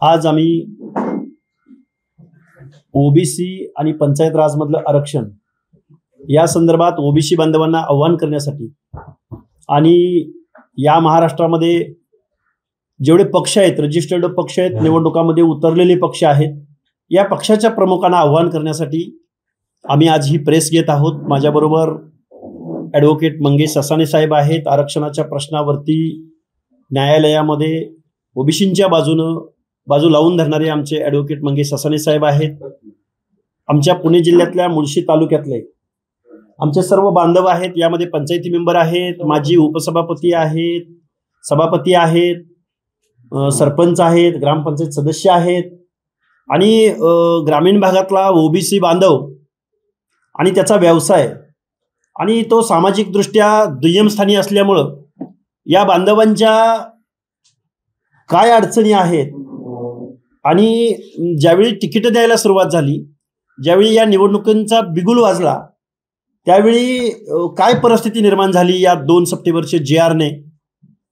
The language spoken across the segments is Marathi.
आज आम्ही ओबीसी आणि पंचायत राज मधलं आरक्षण या संदर्भात ओबीसी बांधवांना आव्हान करण्यासाठी आणि या महाराष्ट्रामध्ये जेवढे पक्ष आहेत, रजिस्टर्ड पक्ष आहेत, निवडणुकामध्ये उतरलेले पक्ष आहेत, या पक्षाच्या प्रमुखांना आव्हान करण्यासाठी आम्ही आज ही प्रेस घेत आहोत। माझ्याबरोबर ॲडव्होकेट मंगेश ससाणे साहेब आहेत। आरक्षणाच्या प्रश्नावरती न्यायालयामध्ये ओबीसींच्या बाजू लावून धरणारे आमचे ॲडव्होकेट मंगेश ससाणे साहेब आहेत। आमच्या पुणे जिल्ह्यातल्या मुळशी तालुक्यातले आमचे सर्व बांधव आहेत। यामध्ये पंचायती मेंबर आहेत, माजी उपसभापती आहेत, सभापती आहेत, सरपंच आहेत, ग्रामपंचायत सदस्य आहेत आणि ग्रामीण भागातला ओबीसी बांधव आणि त्याचा व्यवसाय आणि तो सामाजिकदृष्ट्या दुय्यम स्थानी असल्यामुळं या बांधवांच्या काय अडचणी आहेत आणि ज्यावेळी तिकीट द्यायला सुरुवात झाली, ज्यावेळी या निवडणुकांचा बिगुल वाजला, त्यावेळी काय परिस्थिती निर्माण झाली या 2 सप्टेंबरच्या JRने,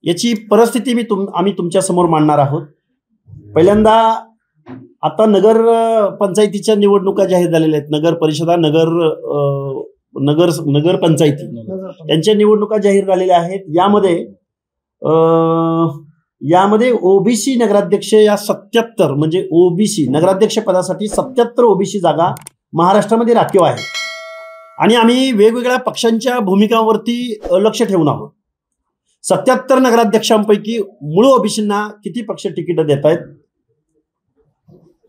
याची परिस्थिती आम्ही तुमच्या समोर मांडणार आहोत। पहिल्यांदा आता नगर पंचायतीच्या निवडणुका जाहीर झालेल्या आहेत। नगर परिषदा, नगर पंचायती यांच्या निवडणुका जाहीर झालेल्या आहेत। यामध्ये ओबीसी नगराध्यक्ष या 77 म्हणजे ओबीसी नगराध्यक्ष पदासाठी 77 ओबीसी जागा महाराष्ट्रामध्ये राखीव आहेत आणि आम्ही वेगवेगळ्या पक्षांच्या भूमिकांवरती लक्ष ठेवून आहोत। 77 नगराध्यक्षांपैकी मूळ ओबीसींना किती पक्ष तिकीट देत आहेत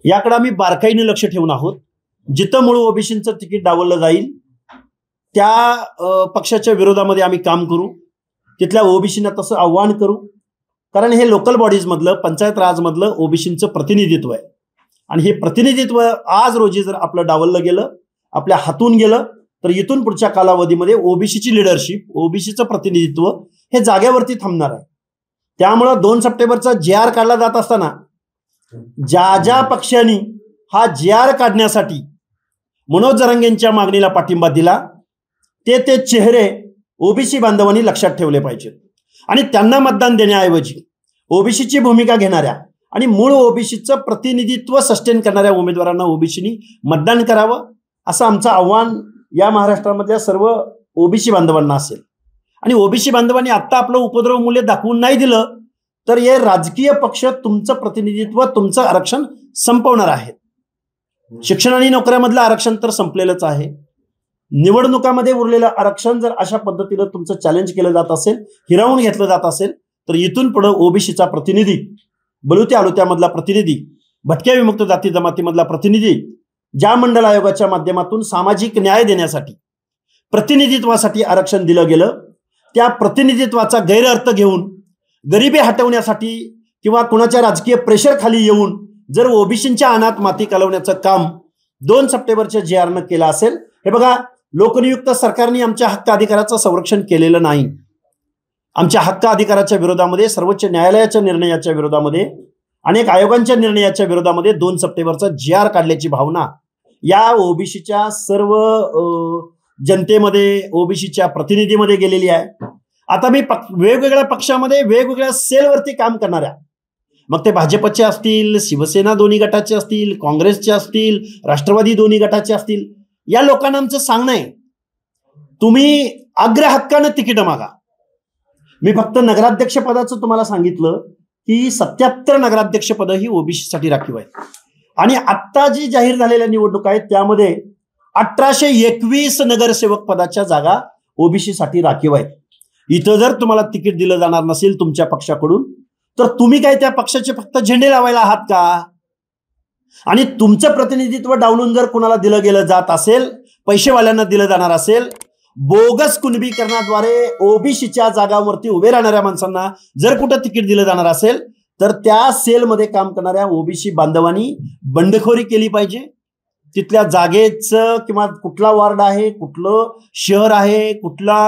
याकडे आम्ही बारकाईने लक्ष ठेवून आहोत। जिथं मूळ ओबीसींचं तिकीट डावललं जाईल त्या पक्षाच्या विरोधामध्ये आम्ही काम करू, तिथल्या ओबीसींना तसं आव्हान करू, कारण हे लोकल बॉडीज मधलं, पंचायत राज मधलं ओबीसींचं प्रतिनिधित्व आहे आणि हे प्रतिनिधित्व आज रोजी जर आपलं डावललं गेलं, आपल्या हातून गेलं, तर इथून पुढच्या कालावधीमध्ये ओबीसीची लिडरशिप, ओबीसीचं प्रतिनिधित्व हे जागेवरती थांबणार आहे। त्यामुळं 2 सप्टेंबरचा JR काढला जात असताना ज्या पक्षांनी हा JR काढण्यासाठी मनोज जरांगेंच्या मागणीला पाठिंबा दिला ते चेहरे ओबीसी बांधवांनी लक्षात ठेवले पाहिजेत आणि त्यांना मतदान देण्याऐवजी ओबीसीची भूमिका घेणाऱ्या आणि मूळ ओबीसीचं प्रतिनिधित्व सस्टेन करणाऱ्या उमेदवारांना ओबीसीनी मतदान करावं, असं आमचं आव्हान या महाराष्ट्रामधल्या सर्व ओबीसी बांधवांना असेल। आणि ओबीसी बांधवांनी आत्ता आपलं उपद्रव मूल्य दाखवून नाही दिलं तर हे राजकीय पक्ष तुमचं प्रतिनिधित्व, तुमचं आरक्षण संपवणार आहेत। शिक्षण आणि नोकऱ्यामधलं आरक्षण तर संपलेलंच आहे। निवडणुकामध्ये उरलेलं आरक्षण जर अशा पद्धतीनं तुमचं चॅलेंज केलं जात असेल, हिरावून घेतलं जात असेल, तर इथून पुढे ओबीसीचा प्रतिनिधी, बलुत्या आलुत्यामधला प्रतिनिधी, भटक्या विमुक्त जाती जमातीमधला प्रतिनिधी, ज्या मंडल आयोगाच्या माध्यमातून सामाजिक न्याय देण्यासाठी, प्रतिनिधित्वासाठी आरक्षण दिलं गेलं, त्या प्रतिनिधित्वाचा गैरअर्थ घेऊन गरिबी हटवण्यासाठी किंवा कुणाच्या राजकीय प्रेशर खाली येऊन जर ओबीसींच्या अनाथ माती कालवण्याचं काम 2 सप्टेंबरच्या JRनं केलं असेल, हे बघा, लोकनियुक्त सरकारने आमच्या हक्क अधिकाराचं संरक्षण केलेलं नाही। आमच्या हक्क अधिकाराच्या विरोधामध्ये, सर्वोच्च न्यायालयाच्या निर्णयाच्या विरोधामध्ये, अनेक आयोगांच्या निर्णयाच्या विरोधामध्ये 2 सप्टेंबरचा JR काढल्याची भावना या ओबीसीच्या सर्व जनतेमध्ये, ओबीसीच्या प्रतिनिधीमध्ये गेलेली आहे। आता मी वेगवेगळ्या पक्षामध्ये वेगवेगळ्या सेलवरती काम करणाऱ्या, मग ते भाजपचे असतील, शिवसेना दोन्ही गटाचे असतील, काँग्रेसचे असतील, राष्ट्रवादी दोन्ही गटाचे असतील, या लोकांना आमचं सांगणं आहे, तुम्ही अग्र हक्कानं तिकीट मागा। मी फक्त नगराध्यक्ष पदाचं तुम्हाला सांगितलं की 77 नगराध्यक्ष पद ही ओबीसीसाठी राखीव आहे आणि आत्ता जी जाहीर झालेल्या निवडणुका आहेत त्यामध्ये 1821 नगरसेवक पदाच्या जागा ओबीसीसाठी राखीव आहेत। इथं जर तुम्हाला तिकीट दिलं जाणार नसेल तुमच्या पक्षाकडून, तर तुम्ही काय त्या पक्षाचे फक्त झेंडे लावायला आहात का? आणि तुमचं प्रतिनिधित्व डावलून जर कुणाला दिलं गेलं जात असेल, पैसेवाल्यांना दिलं जाणार असेल, बोगस कुणबीकरणाद्वारे ओबीसीच्या जागांवरती उभे राहणाऱ्या माणसांना जर कुठं तिकीट दिलं जाणार असेल, तर त्या सेलमध्ये काम करणाऱ्या ओबीसी बांधवांनी बंडखोरी केली पाहिजे। तिथल्या जागेचं किंवा कुठला वार्ड आहे, कुठलं शहर आहे, कुठला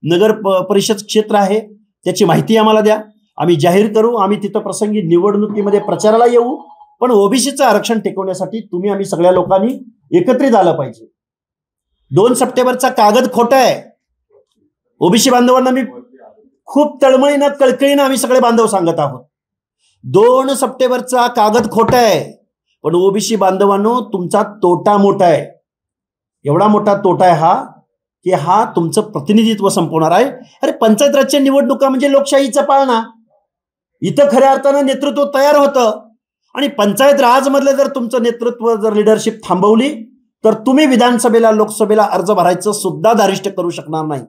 नगर परिषद क्षेत्र आहे, त्याची माहिती आम्हाला द्या, आम्ही जाहीर करू। आम्ही तिथं प्रसंगी निवडणुकीमध्ये प्रचाराला येऊ, पण ओबीसीचं आरक्षण टिकवण्यासाठी तुम्ही आम्ही सगळ्या लोकांनी एकत्रित आलं पाहिजे। 2 सप्टेंबरचा कागद खोटा आहे। ओबीसी बांधवांना मी खूप तळमळीनं, कळकळीनं आम्ही सगळे बांधव सांगत आहोत, 2 सप्टेंबरचा कागद खोटा आहे, पण ओबीसी बांधवांनो तुमचा तोटा मोठा आहे. एवढा मोठा तोटा आहे हा की हा तुमचं प्रतिनिधित्व संपवणार आहे. अरे पंचायत राजच्या निवडणुका म्हणजे लोकशाहीचा पाळणा. इथं खऱ्या अर्थानं नेतृत्व तयार होतं आणि पंचायत राजमधलं जर तुमचं नेतृत्व जर लिडरशिप थांबवली तर तुम्ही विधानसभेला लोकसभेला अर्ज भरायचं सुद्धा धारिष्ट करू शकणार नाही.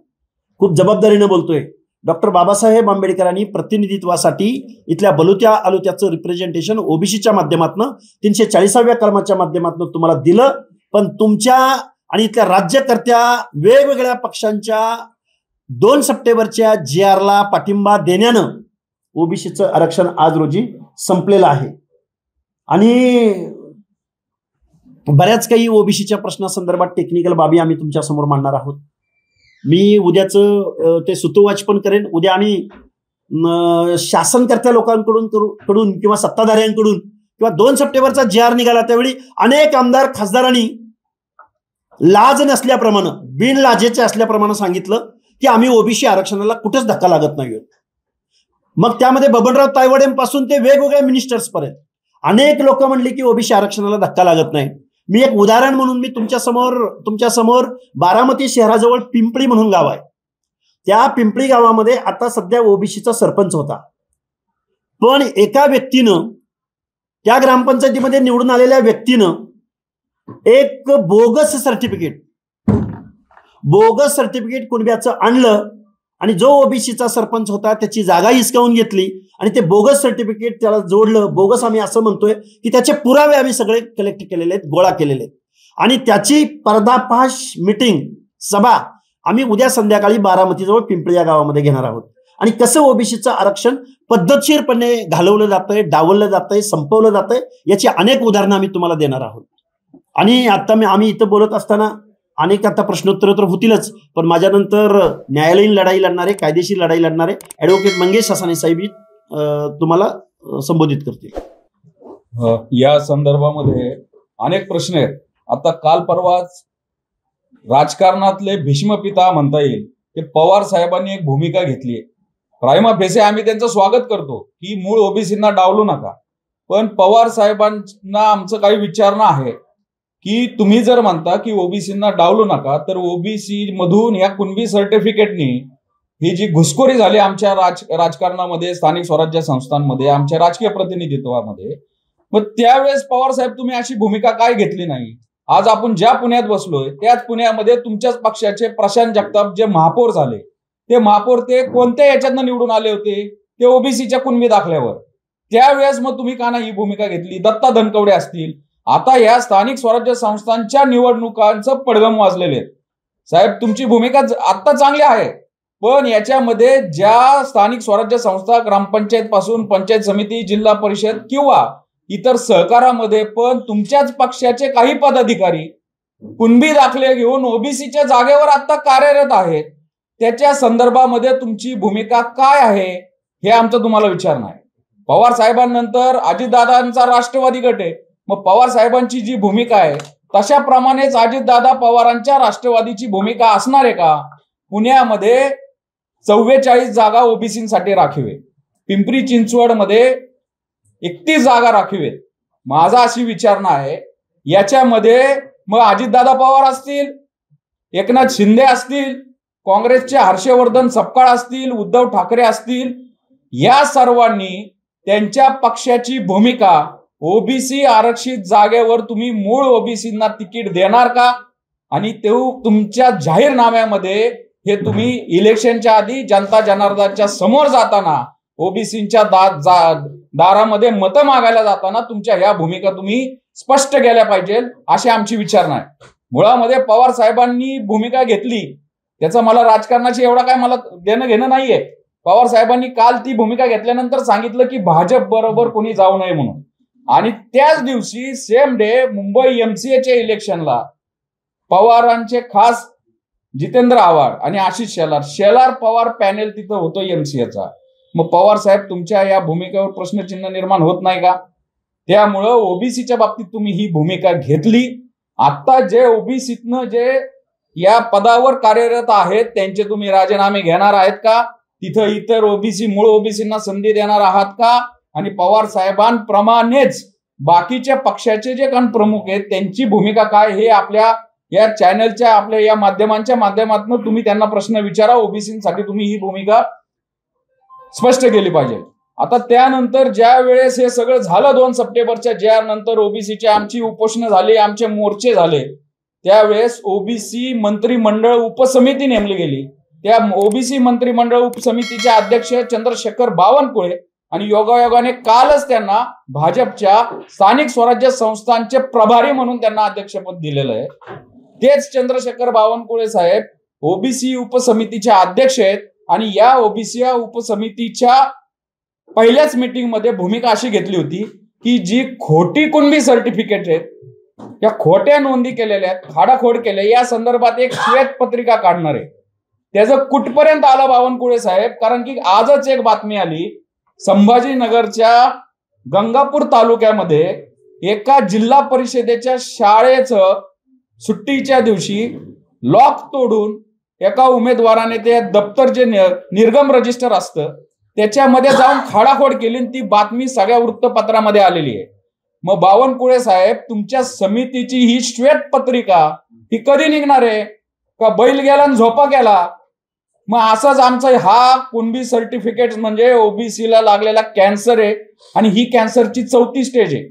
खूप जबाबदारीनं बोलतोय. डॉक्टर बाबासाहेब आंबेडकरांनी प्रतिनिधित्वासाठी इथल्या बलुत्या आलुत्याचं रिप्रेझेंटेशन ओबीसीच्या माध्यमातून 340व्या कलमाच्या माध्यमातून तुम्हाला दिलं, पण तुमच्या आणि इथल्या राज्यकर्त्या वेगवेगळ्या पक्षांच्या 2 सप्टेंबरच्या GRला पाठिंबा देण्यानं ओबीसीचं आरक्षण आज रोजी संपलेलं आहे. आणि बऱ्याच काही ओबीसीच्या प्रश्नासंदर्भात टेक्निकल बाबी आम्ही तुमच्या समोर मांडणार आहोत. मी उद्याचं ते सुतोवाच पण करेन. उद्या आम्ही शासनकर्त्या लोकांकडून किंवा सत्ताधाऱ्यांकडून किंवा 2 सप्टेंबरचा GR निघाला त्यावेळी अनेक आमदार खासदारांनी लाज नसल्याप्रमाणे बिनलाजेचे असल्याप्रमाणे सांगितलं की आम्ही ओबीसी आरक्षणाला कुठेच धक्का लागत नाही. मग त्यामध्ये बबनराव तायवाडेंपासून ते वेगवेगळ्या मिनिस्टर्स पर्यंत अनेक लोक म्हणले की ओबीसी आरक्षणाला धक्का लागत नाही. मी एक उदाहरण म्हणून मी तुमच्या समोर बारामती शहराजवळ पिंपळी म्हणून गाव आहे. त्या पिंपळी गावामध्ये आता सध्या ओबीसीचा सरपंच होता, पण एका व्यक्तीनं त्या ग्रामपंचायतीमध्ये निवडून आलेल्या व्यक्तीनं एक बोगस सर्टिफिकेट कुणब्याचं आणलं आणि जो ओबीसीचा सरपंच होता त्याची जागा हिसकावून घेतली आणि ते बोगस सर्टिफिकेट त्याला जोडलं. बोगस आम्ही असं म्हणतोय की त्याचे पुरावे आम्ही सगळे कलेक्ट केलेले आहेत, गोळा केलेले आहेत आणि त्याची पर्दाफाश मीटिंग सभा आम्ही उद्या संध्याकाळी बारामतीजवळ पिंपळी या गावामध्ये घेणार आहोत. आणि कसं ओबीसीचं आरक्षण पद्धतशीरपणे घालवलं जातंय, डावललं जातंय, संपवलं जातंय याची अनेक उदाहरणं आम्ही तुम्हाला देणार आहोत. आणि आता आम्ही इथं बोलत असताना अनेक आता प्रश्नोत्तर तर होतीलच, पण माझ्यानंतर न्यायालयीन लढाई लढणारे, कायदेशीर लढाई लढणारे ॲडव्होकेट मंगेश सासाने साहेब तुम्हाला संबोधित करतील. या संदर्भामध्ये अनेक प्रश्न आहेत. आता काल परवाच राजकारणातले भीष्मपिता म्हणता येईल ते पवार साहेबांनी एक भूमिका घेतली आहे. प्रायमा फेसे आम्ही त्यांचं स्वागत करतो की मूळ ओबीसींना डावलू नका, पण पवार साहेबांना आमचं काही विचारणं आहे की तुम्ही जर म्हणता की ओबीसींना डावलू नका, तर ओबीसी मधून या कुणबी सर्टिफिकेटनी ही जी घुसखोरी झाली आमच्या राजकारणामध्ये, स्थानिक स्वराज्य संस्थांमध्ये, आमच्या राजकीय प्रतिनिधित्वामध्ये, मग त्यावेळेस पवार साहेब तुम्ही अशी भूमिका काय घेतली नाही? आज आपण ज्या पुण्यात बसलोय त्याच पुण्यामध्ये तुमच्याच पक्षाचे प्रशांत जगताप जे महापौर झाले, ते महापौर ते कोणत्या याच्यातनं निवडून आले होते? ते ओबीसीच्या कुणबी दाखल्यावर. त्यावेळेस मग तुम्ही का नाही ही भूमिका घेतली? दत्ता धनकवडे असतील, आता या स्थानिक स्वराज्य संस्थांच्या निवडणुकांचं पडगम वाजलेले आहेत. साहेब तुमची भूमिका आता चांगली आहे, पण याच्यामध्ये ज्या स्थानिक स्वराज्य संस्था ग्रामपंचायत पासून पंचायत समिती, जिल्हा परिषद किंवा इतर सहकारामध्ये पण तुमच्याच पक्षाचे काही पदाधिकारी कुणबी दाखले घेऊन ओबीसीच्या जागेवर आता कार्यरत आहेत, त्याच्या संदर्भामध्ये तुमची भूमिका काय आहे हे आमचं तुम्हाला विचारणं आहे. पवार साहेबांनंतर अजितदादांचा राष्ट्रवादी गट आहे, मग पवार साहेबांची जी भूमिका आहे तशाप्रमाणेच अजितदादा पवारांच्या राष्ट्रवादीची भूमिका असणार आहे का? पुण्यामध्ये 44 जागा ओबीसींसाठी राखीव आहे, पिंपरी चिंचवडमध्ये 31 जागा राखीव आहेत. माझा अशी विचारणा आहे याच्यामध्ये मग अजितदादा पवार असतील, एकनाथ शिंदे असतील, काँग्रेसचे हर्षवर्धन सपकाळ असतील, उद्धव ठाकरे असतील, या सर्वांनी त्यांच्या पक्षाची भूमिका ओबीसी आरक्षित जागेवर तुम्ही मूळ ओबीसींना तिकीट देणार का? आणि ते तुमच्या जाहीरनाम्यामध्ये हे तुम्ही इलेक्शनच्या आधी जनता जनार्दनच्या समोर जाताना ओबीसींच्या दारामध्ये मतं मागायला जाताना तुमच्या ह्या भूमिका तुम्ही स्पष्ट केल्या पाहिजे, अशी आमची विचारणा आहे. मुळामध्ये पवार साहेबांनी भूमिका घेतली त्याचा मला राजकारणाची एवढा काय मला देणं घेणं नाहीये. पवार साहेबांनी काल ती भूमिका घेतल्यानंतर सांगितलं की भाजप बरोबर कोणी जाऊ नये म्हणून, आणि त्याच दिवशी सेम डे मुंबई एमसीएच्या इलेक्शनला पवारांचे खास जितेंद्र आव्हाड आणि आशिष शेलार पवार पॅनेल तिथं होतो एमसीएचा. मग पवार साहेब तुमच्या या भूमिकेवर प्रश्नचिन्ह निर्माण होत नाही का? त्यामुळं ओबीसीच्या बाबतीत तुम्ही ही भूमिका घेतली. आता जे ओबीसीतनं जे या पदावर कार्यरत आहेत त्यांचे तुम्ही राजीनामे घेणार आहेत का? तिथं इतर ओबीसी मूळ ओबीसींना संधी देणार आहात का? आणि पवार साहेबांप्रमाणेच बाकीच्या पक्षाचे जे काही प्रमुख आहेत त्यांची भूमिका काय हे आपल्या या चॅनलच्या आपल्या या माध्यमांच्या माध्यमातून तुम्ही त्यांना प्रश्न विचारा. ओबीसीसाठी तुम्ही ही भूमिका स्पष्ट केली पाहिजे. आता त्यानंतर ज्या वेळेस हे सगळं झालं 2 सप्टेंबरच्या, ज्या नंतर ओबीसीची आमची उपोषणं झाली, आमचे मोर्चे झाले, त्यावेळेस ओबीसी मंत्रिमंडळ उपसमिती नेमली गेली. त्या ओबीसी मंत्रिमंडळ उपसमितीचे अध्यक्ष चंद्रशेखर बावनकुळे आणि योगायोगाने कालच त्यांना भाजपच्या स्थानिक स्वराज्य संस्थांचे प्रभारी म्हणून त्यांना अध्यक्षपद दिलेलं आहे. तेच चंद्रशेखर बावनकुळे साहेब ओबीसी उपसमितीचे अध्यक्ष आहेत आणि या ओबीसी उपसमितीच्या पहिल्याच मीटिंगमध्ये भूमिका अशी घेतली होती की जी खोटी कुणबी सर्टिफिकेट आहेत, या खोट्या नोंदी केलेल्या आहेत, खाडाखोड केल्या, या संदर्भात एक श्वेतपत्रिका काढणार आहे. त्याचं कुठपर्यंत आलं बावनकुळे साहेब? कारण की आजच एक बातमी आली, संभाजीनगरच्या गंगापूर तालुक्यामध्ये एका जिल्हा परिषदेच्या शाळेचं सुट्टीच्या दिवशी लॉक तोडून एका उमेदवाराने ते दप्तर जे निर्गम रजिस्टर असतं त्याच्यामध्ये जाऊन खाडाखोड केली. ती बातमी सगळ्या वृत्तपत्रामध्ये आलेली आहे. मग बावनकुळे साहेब, तुमच्या समितीची ही श्वेतपत्रिका ही कधी निघणार आहे? का बैल गेला आणि झोपा गेला? मग असंच आमचं हा कुणबी सर्टिफिकेट म्हणजे ओबीसीला लागलेला कॅन्सर आहे आणि ही कॅन्सरची 4थी स्टेज आहे.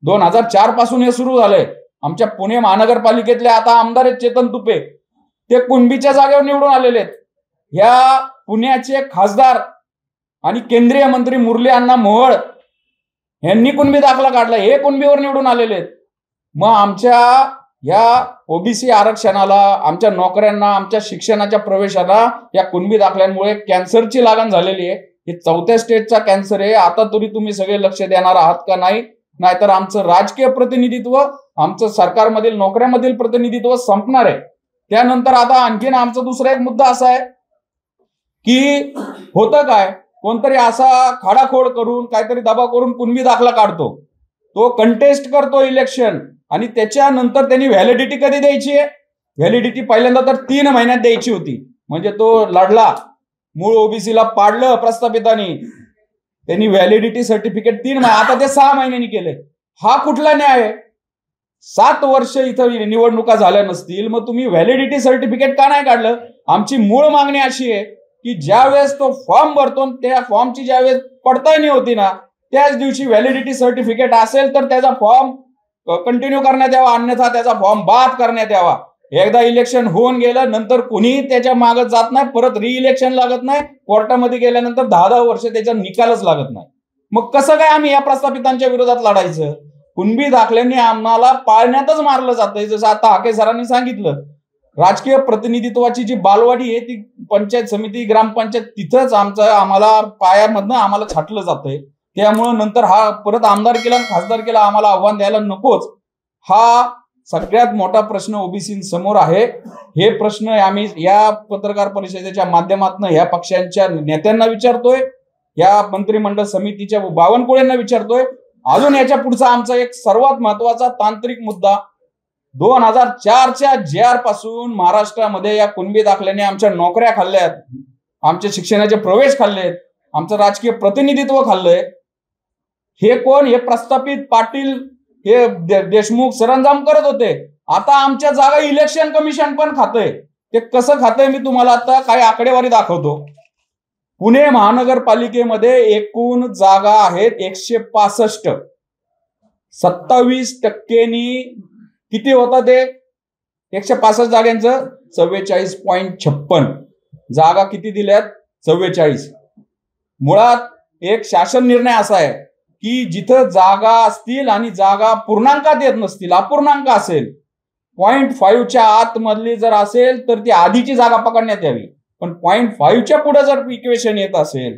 2004 पासून हे सुरू झालंय. आमच्या पुणे महानगरपालिकेतले आता आमदार आहेत चेतन तुपे, ते कुणबीच्या जागेवर निवडून आलेले आहेत. ह्या पुण्याचे खासदार आणि केंद्रीय मंत्री मुरली अण्णा मोहोळ यांनी कुणबी दाखला काढला, हे कुणबीवर निवडून आलेले आहेत. मग आमच्या या ओबीसी आरक्षणाला, आमच्या नोकऱ्यांना, आमच्या शिक्षणाच्या प्रवेशाला या कुणबी दाखल्यांमुळे कॅन्सरची लागण झालेली आहे. हे 4थ्या स्टेजचा कॅन्सर आहे. आता तरी तुम्ही सगळे लक्ष देणार आहात का नाही? नाहीतर आमचं राजकीय प्रतिनिधित्व, आमचं सरकारमधील नोकऱ्यामधील प्रतिनिधित्व संपणार आहे. त्यानंतर आता आणखीन आमचा दुसरा एक मुद्दा असा आहे की होतं काय, कोणतरी असा खाडाखोड करून काहीतरी दबाव करून कुणबी दाखला काढतो, तो कंटेस्ट करतो इलेक्शन आणि त्याच्यानंतर त्यांनी व्हॅलिडिटी कधी द्यायची आहे? व्हॅलिडिटी पहिल्यांदा तर 3 महिन्यात द्यायची होती. म्हणजे तो लढला, मूळ ओबीसीला पाडलं प्रस्थापितांनी, त्यांनी व्हॅलिडिटी सर्टिफिकेट 3 महिने, आता ते 6 महिन्यांनी केले. हा कुठला न्याय आहे? 7 वर्ष इथं निवडणुका झाल्या नसतील, मग तुम्ही व्हॅलिडिटी सर्टिफिकेट का नाही काढलं? आमची मूळ मागणी अशी आहे की ज्या वेळेस तो फॉर्म भरतो त्या फॉर्मची ज्यावेळेस पडताळणी होती ना, त्याच दिवशी व्हॅलिडिटी सर्टिफिकेट असेल तर त्याचा फॉर्म कंटिन्यू करण्यात यावा, अन्यथा त्याचा फॉर्म बाद करण्यात यावा. एकदा इलेक्शन होऊन गेलं नंतर कुणीही त्याच्या मागत जात नाही, परत रिइलेक्शन लागत नाही, कोर्टामध्ये गेल्यानंतर 10-10 वर्ष त्याचा निकालच लागत नाही. मग कसं काय आम्ही या प्रस्थापितांच्या विरोधात लढायचं? कुणबी दाखल्यांनी आम्हाला पाळण्यातच मारलं जातंय. जसं आता हाके सरांनी सांगितलं, राजकीय प्रतिनिधित्वाची जी बालवाडी आहे ती पंचायत समिती, ग्रामपंचायत, तिथंच आम्हाला पायामधनं आम्हाला छाटलं जातंय. त्यामुळं नंतर हा परत आमदारकीला आणि खासदारकीला आम्हाला आव्हान द्यायला नकोच. हा सगळ्यात मोठा प्रश्न ओबीसी समोर आहे. हे प्रश्न आम्ही या पत्रकार परिषदेच्या माध्यमातून या पक्षांच्या नेत्यांना विचारतोय, या मंत्रिमंडळ समितीच्या बावनकुळेंना विचारतोय. अजून याच्या पुढचा आमचा एक सर्वात महत्वाचा तांत्रिक मुद्दा, 2004च्या JR पासून महाराष्ट्रामध्ये या कुणबी दाखल्याने आमच्या नोकऱ्या खाल्ल्यात, आमच्या शिक्षणाचे प्रवेश खाल्लेत, आमचं राजकीय प्रतिनिधित्व खाल्लंय. हे कोण? हे प्रस्थापित पाटील, हे देशमुख सरंजाम करत होते. आता आमच्या जागा इलेक्शन कमिशन पण खातंय. ते कसं खातंय मी तुम्हाला आता काही आकडेवारी दाखवतो. पुणे महानगरपालिकेमध्ये एकूण जागा आहेत 165. 27% किती होता ते? 165 जागांचं 44.56 जागा किती दिल्यात? 44. मुळात एक शासन निर्णय असा आहे की जिथं जागा असतील आणि जागा पूर्णांकात येत नसतील, अपूर्णांक असेल, 0.5च्या आतमधली जर असेल तर ती आधीची जागा पकडण्यात यावी. पण 0.5च्या पुढे जर इक्वेशन येत असेल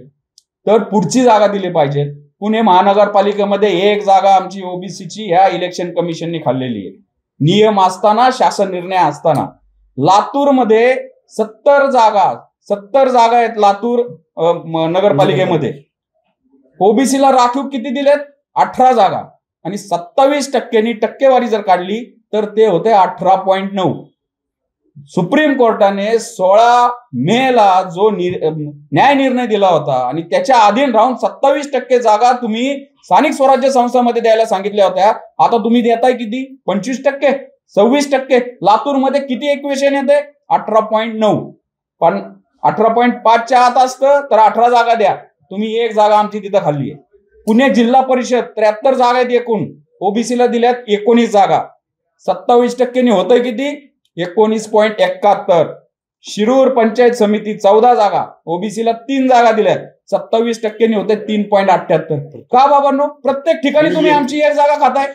तर पुढची जागा दिली पाहिजे. पुणे महानगरपालिकेमध्ये 1 जागा आमची ओबीसीची ह्या इलेक्शन कमिशनने खाल्लेली आहे, नियम असताना, शासन निर्णय असताना. लातूरमध्ये 70 जागा आहेत लातूर नगरपालिकेमध्ये. ओबीसीला राखीव किती दिलेत? 18 जागा. आणि 27%नी टक्केवारी जर काढली तर ते होते 18.9. सुप्रीम कोर्टाने 16 मेला जो न्याय निर्णय दिला होता आणि त्याच्या अधीन राहून 27% जागा तुम्ही स्थानिक स्वराज्य संस्थांमध्ये द्यायला सांगितल्या होत्या. आता तुम्ही देताय किती? 25%, 26%. लातूरमध्ये किती इक्वेशन येते? 18.9. पण 18.5च्या आत असतं तर 18 जागा द्या. तुम्ही एक जागा आमची तिथं खाल्ली आहे. पुणे जिल्हा परिषद 73 जागा आहेत एकूण, ओबीसीला दिल्यात 19 जागा. 27% होतंय किती? 19.71. शिरूर पंचायत समिती 14 जागा, ओबीसीला 3 जागा दिल्यात, 27% होते 3.78. का बाबांनो? प्रत्येक ठिकाणी तुम्ही आमची एक जागा खाताय.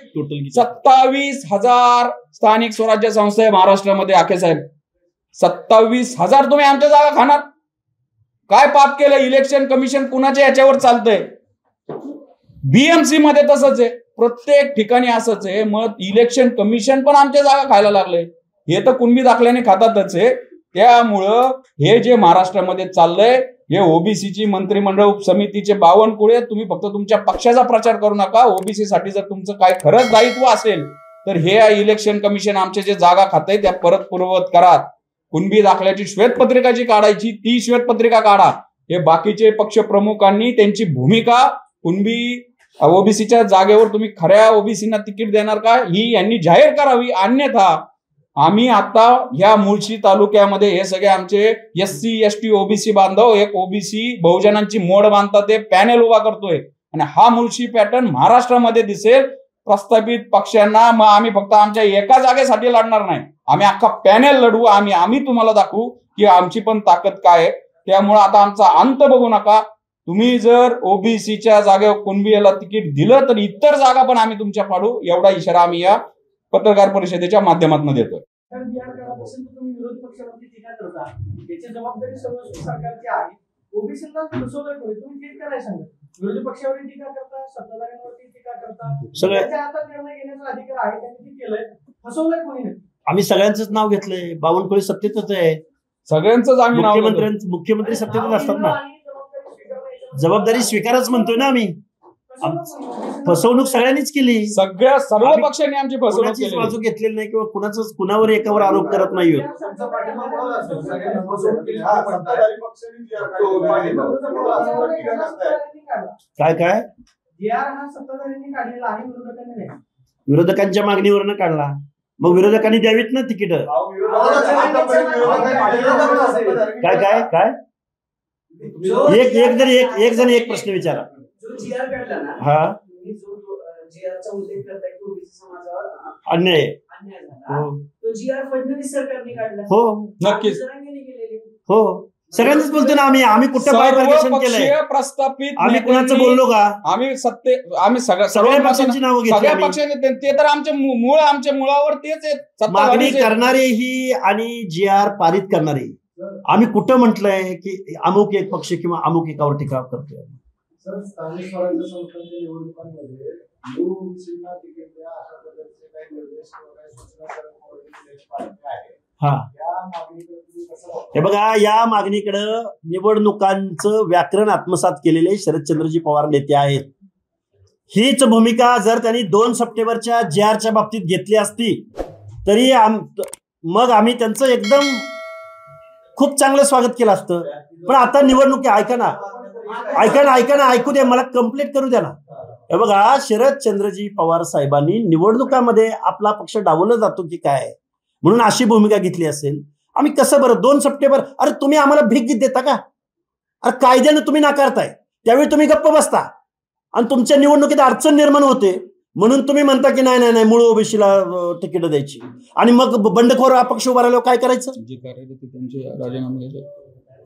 27,000 स्थानिक स्वराज्य संस्था आहे महाराष्ट्रामध्ये. आखे साहेब, 27,000 तुम्ही आमच्या जागा खाणार? काय पाप केलं? इलेक्शन कमिशन कुणाच्या याच्यावर चालतंय? बीएमसी मध्ये तसंच आहे, प्रत्येक ठिकाणी असंच आहे. मग इलेक्शन कमिशन पण आमच्या जागा खायला लागले. हे तर कुणबी दाखल्याने खातातच आहे. त्यामुळं हे जे महाराष्ट्रामध्ये चाललंय, हे ओबीसीची मंत्रिमंडळ उपसमितीचे 52 कुळे, तुम्ही फक्त तुमच्या पक्षाचा प्रचार करू नका. ओबीसी साठी जर तुमचं काय खरंच दायित्व असेल तर हे इलेक्शन कमिशन आमचे जे जागा खातंय त्या परत पूर्ववत करा. कुणबी दाखल्याची श्वेतपत्रिका जी काढायची ती श्वेतपत्रिका काढा. हे बाकीचे पक्ष प्रमुखांनी त्यांची भूमिका कुणबी ओबीसीच्या जागेवर तुम्ही खऱ्या ओबीसीना तिकीट देणार का ही यांनी जाहीर करावी. अन्यथा आम्ही आता ह्या मुळशी तालुक्यामध्ये हे सगळे आमचे SC ST ओबीसी बांधव एक ओबीसी बहुजनांची मोड बांधतात ते पॅनेल उभा करतोय आणि हा मुळशी पॅटर्न महाराष्ट्रामध्ये दिसेल. प्रस्थापित पक्षांना मग आम्ही फक्त आमच्या एका जागेसाठी लढणार नाही, आम्ही अख्खा पॅनेल लढवू. आम्ही तुम्हाला दाखवू की आमची पण ताकद काय आहे. त्यामुळे आता आमचा अंत बघू नका. तुम्ही जर ओबीसीच्या जागेवर कुणबीला तिकीट दिलं तर इतर जागा पण आम्ही तुमच्या पाडू. एवढा इशारा आम्ही या पत्रकार परिषदेच्या माध्यमातून देतोय. विरोधी पक्षावरती टीका करता, याची जबाबदारी सर्व सरकारची आहे. ओबीसीला फसवलं कोणी? तुम्ही ठीक करायला सांगा. विरोधी पक्षावर टीका करता, सत्ताधाऱ्यांवरती टीका करता, सगळ्यांच्या हातात निर्णय घेण्याचा अधिकार आहे, त्यांनी ते केलंय. फसवलंय कोणी? आम्ही सगळ्यांचंच नाव घेतलंय. 52 कुळे सत्तेतच आहे. सगळ्यांचंच आम्ही मुख्यमंत्री सत्तेतच असतात ना. जबाबदारी स्वीकारच म्हणतोय ना आम्ही. फसवणूक सगळ्यांनीच केली. सर्व पक्षांनी आमची फसवणूक केली. बाजू घेतलेली नाही किंवा कुणावर एकावर आरोप करत नाही. काय विरोधकांच्या मागणीवरनं काढला. मग विरोधकांनी द्यावीत ना तिकीट. काय एक जण एक प्रश्न विचारा. हा, अन्याय हो, नक्कीच हो. सगळ्यांनीच बोलतो ना आम्ही कुठं बायफर्केशन केलंय? प्रस्थापित आम्ही कुणाचं बोललो का? आम्ही सगळ्या पक्षांची नावं घेतली. ते तर आमच्या मुळावर तेच आहेत. मागणी करणारेही आणि GR पारित करणारे. आम्ही कुठं म्हटलंय की अमुक एक पक्ष किंवा अमुक एकावर टीका करतोय? स्थानिक स्वराज्य संस्थांच्या निवडणुकांमध्ये तिकीट द्या अशा पद्धतीचे काही निर्देश हे बघा, या मागणीकडे निवडणुकांचं व्याकरण आत्मसात केलेले शरदचंद्रजी पवार नेते आहेत. हीच भूमिका जर त्यांनी 2 सप्टेंबरच्या GRच्या बाबतीत घेतली असती तरी मग आम्ही त्यांचं एकदम खूप चांगलं स्वागत केलं असतं. पण आता निवडणुकी ऐका ना ऐकू द्या, मला कंप्लीट करू द्या ना. हे बघा, शरदचंद्रजी पवार साहेबांनी निवडणुकामध्ये आपला पक्ष डावलला जातो की काय म्हणून अशी भूमिका घेतली असेल. आम्ही कसं बरं 2 सप्टेंबर, अरे तुम्ही आम्हाला भीक देता का? अरे कायद्यानं तुम्ही नाकारताय, त्यावेळी तुम्ही गप्प बसता आणि तुमच्या निवडणुकीत अडचण निर्माण होते म्हणून तुम्ही म्हणता की नाही मूळ ओबीसीला तिकीट द्यायची. आणि मग बंडखोर अपक्ष उभा राहिल्यावर काय करायचं?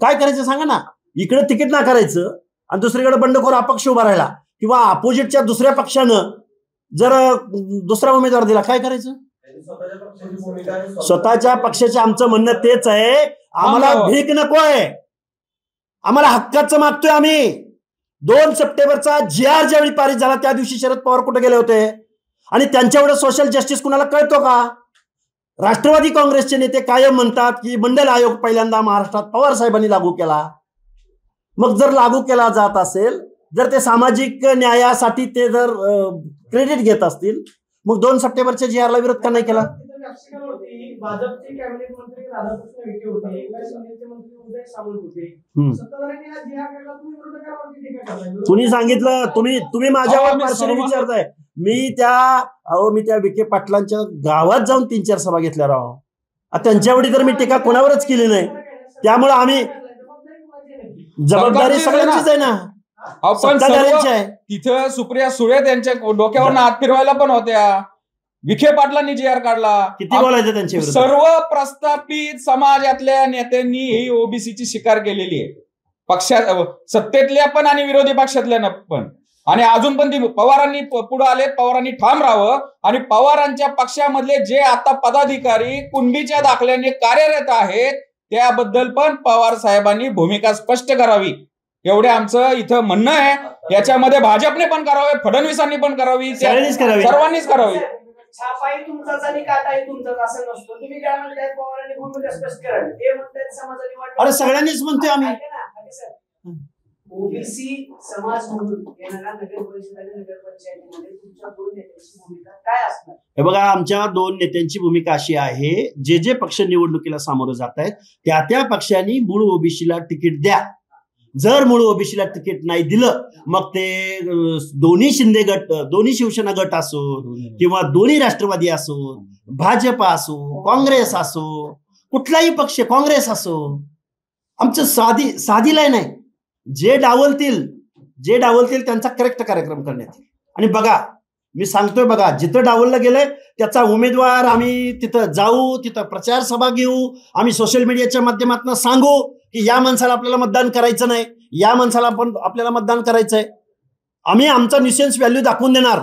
काय करायचं सांगा ना. इकडे तिकीट नाकारायचं आणि दुसरीकडे बंडखोर अपक्ष उभा राहिला किंवा अपोजिटच्या दुसऱ्या पक्षानं जर दुसरा उमेदवार दिला, काय करायचं? स्वतःच्या पक्षाचे आमचं म्हणणं तेच आहे, आम्हाला भीक नको आहे, आम्हाला हक्काचं मागतोय आम्ही. 2 सप्टेंबरचा GR ज्यावेळी पारित झाला त्या दिवशी शरद पवार कुठे गेले होते? आणि त्यांच्यावर सोशल जस्टिस कुणाला कळतो का? राष्ट्रवादी काँग्रेसचे नेते कायम म्हणतात की मंडल आयोग पहिल्यांदा महाराष्ट्रात पवार साहेबांनी लागू केला. मग जर लागू केला जात असेल, जर ते सामाजिक न्यायासाठी ते जर क्रेडिट घेत असतील, मग 2 सप्टेंबरच्या GRला विरोध का नाही केला? होती, भाजपचे कॅबिनेट मंत्री राधाकृष्ण विखे होते, एकनाथ शिंदेचे मंत्री उदय सामंत होते. सत्ताधाऱ्यांनी हा जिहाद केला, तुम्ही विरोधकांवरती टीका करताय. तुम्ही सांगितलं, तुम्ही माझ्यावर पार्शली विचारताय. मी त्या विखे पाटलांच्या गावात जाऊन 3-4 सभा घेतल्या राव. त्यांच्यावरती तर मी टीका कोणावरच केली नाही. त्यामुळे आम्ही जबाबदारी सगळ्यांचीच आहे ना, सत्ताधाऱ्यांची आहे. तिथं सुप्रिया सुळे त्यांच्या डोक्यावर हात फिरवायला पण होत्या. विखे पाटलांनी GR काढला. किती बोलायचं त्यांच्या विरोधात? सर्व प्रस्थापित समाजातल्या नेत्यांनी ही ओबीसीची शिकार केलेली आहे, पक्षात सत्तेतल्या पण आणि विरोधी पक्षातल्या पण. आणि अजून पण ती पवारांनी पुढे आले, पवारांनी ठाम राहावं. आणि पवारांच्या पक्षामधले जे आता पदाधिकारी कुंडीच्या दाखल्याने कार्यरत आहेत त्याबद्दल पण पवार साहेबांनी भूमिका स्पष्ट करावी, एवढे आमचं इथं म्हणणं आहे. याच्यामध्ये भाजपने पण करावे, फडणवीसांनी पण करावी, सर्वांनीच करावी. छापाही तुमचाच आणि काटाही तुमचाच असं नसतो. तुम्ही काय म्हणताय, पवारांनी भूमिका स्पष्ट करावी, ते म्हणतायत समाजाने वाटलं. अरे सगळ्यांनीच म्हणतोय आम्ही. ओबीसी समाज म्हणून येणाऱ्या नगर परिषद आणि नगरपंचायतीमध्ये तुमच्या 2 नेत्यांची भूमिका काय असणार? हे बघा, आमच्या 2 नेत्यांची भूमिका अशी आहे, जे पक्ष निवडणुकीला सामोरं जात आहेत त्या पक्षांनी मूळ ओबीसीला तिकीट द्या. जर मूळ ओबीसीला तिकीट नाही दिलं, मग ते दोन्ही शिंदे गट, दोन्ही शिवसेना गट असो किंवा दोन्ही राष्ट्रवादी असो, भाजप असो, काँग्रेस असो, कुठलाही पक्ष, काँग्रेस असो, आमचं साधी लाईन आहे. जे डावलतील त्यांचा करेक्ट कार्यक्रम करण्यात येईल. आणि बघा, मी सांगतोय बघा, जिथं डावललं गेलंय त्याचा उमेदवार आम्ही तिथं जाऊ, तिथं प्रचार सभा घेऊ, आम्ही सोशल मीडियाच्या माध्यमातून सांगू की या माणसाला आपल्याला मतदान करायचं नाही, या माणसाला पण आपल्याला मतदान करायचंय. आम्ही आमचा न्यूसेन्स व्हॅल्यू दाखवून देणार.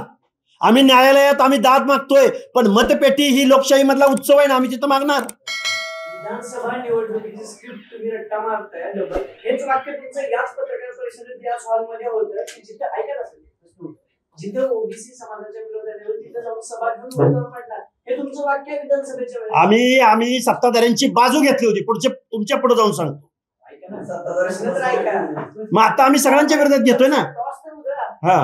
आम्ही न्यायालयात आम्ही दाद मागतोय, पण मतपेटी ही लोकशाही मधला उत्सव आहे ना, आम्ही तिथं मागणार. विधानसभा निवडणुकीची स्क्रिप्ट तुम्ही रट्टा मारताय. हेच वाक्य तुमचं याच पत्रकार परिषदेत याच हॉलमध्ये होतं की जिथं ऐकत असेल, जिथं ओबीसी समाजाच्या विरोधात तिथं जाऊन सभा घेऊन पडणार, हे तुमचं वाक्य विधानसभेच्या वेळेस. आम्ही सत्ताधाऱ्यांची बाजू घेतली होती. तुमच्या पुढे जाऊन सांगतो. मग आता आम्ही सगळ्यांच्या विरोधात घेतोय ना. हा,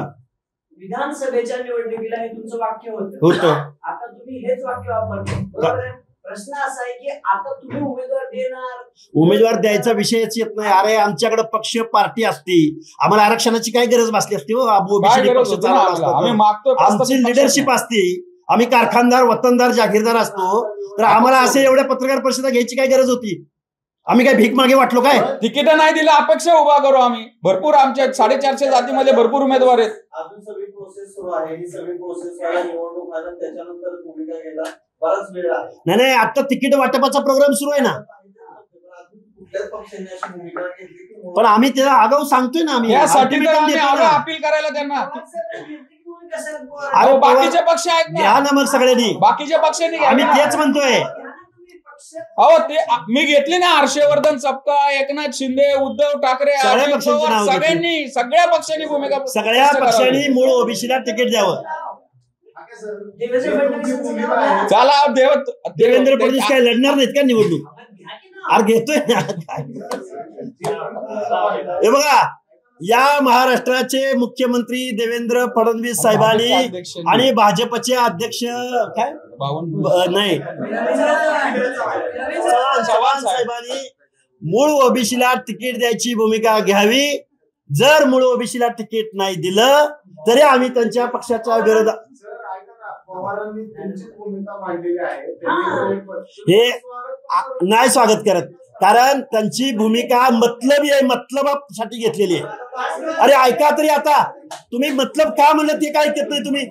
विधानसभेच्या निवडणुकीला हे तुमचं वाक्य होतं. आता तुम्ही हेच वाक्य वापरतो, बरोबर आहे. प्रश्न असा आहे की आता तुम्ही उमेदवार देणार. उमेदवार द्यायचा विषयच येत नाही. अरे आमच्याकडे पक्ष पार्टी असती, आम्हाला आरक्षणाची काय गरज भासली असती? आमची लिडरशिप असती, आम्ही कारखानदार, वतनदार, जागीरदार असतो, तर आम्हाला असे एवढ्या पत्रकार परिषदा घ्यायची काय गरज होती? आम्ही काय भीक मागे वाटलो काय? तिकीट नाही दिलं, अपेक्षा उभा करू आम्ही. भरपूर आमच्या 450 जातीमध्ये भरपूर उमेदवार आहेत. अजून सगळी प्रोसेस सुरू आहे. ही सगळी प्रोसेस निवडणूक आलं त्याच्यानंतर भूमिका घ्यायला बराच वेळ आहे. नाही, आता तिकीट वाटपाचा प्रोग्राम सुरू आहे ना. कुठल्याच पक्षाने अशी भूमिका घेतली, पण आम्ही त्याला आगाऊ सांगतोय ना. आम्ही अपील करायला त्यांना. अरे बाकीचे पक्ष आहेत घ्या ना मग सगळ्यांनी. बाकीच्या पक्षांनी आम्ही तेच म्हणतोय. हो, ते मी घेतली ना. हर्षवर्धन सपकाळ, एकनाथ शिंदे, उद्धव ठाकरे, सगळ्यांनी, सगळ्या पक्षांनी भूमिका. सगळ्या पक्षांनी मूळ ओबीसीला तिकीट द्यावं. चला, देवेंद्र फडणवीस काय लढणार नाहीत का निवडणूक? अरे घेतोय. हे बघा, या महाराष्ट्राचे मुख्यमंत्री देवेंद्र फडणवीस साहेबांनी आणि भाजपचे अध्यक्ष काय नाही चव्हाण साहेबांनी मूळ ओबीसीला तिकीट द्यायची भूमिका घ्यावी. जर मूळ ओबीसीला तिकीट नाही दिलं तरी आम्ही त्यांच्या पक्षाच्या विरोधात हे नाही स्वागत करत, कारण त्यांची भूमिका मतलबी आहे, मतलबासाठी घेतलेली आहे. अरे ऐका तरी, आता तुम्ही मतलब का म्हणलं ते काय ऐकत नाही तुम्ही?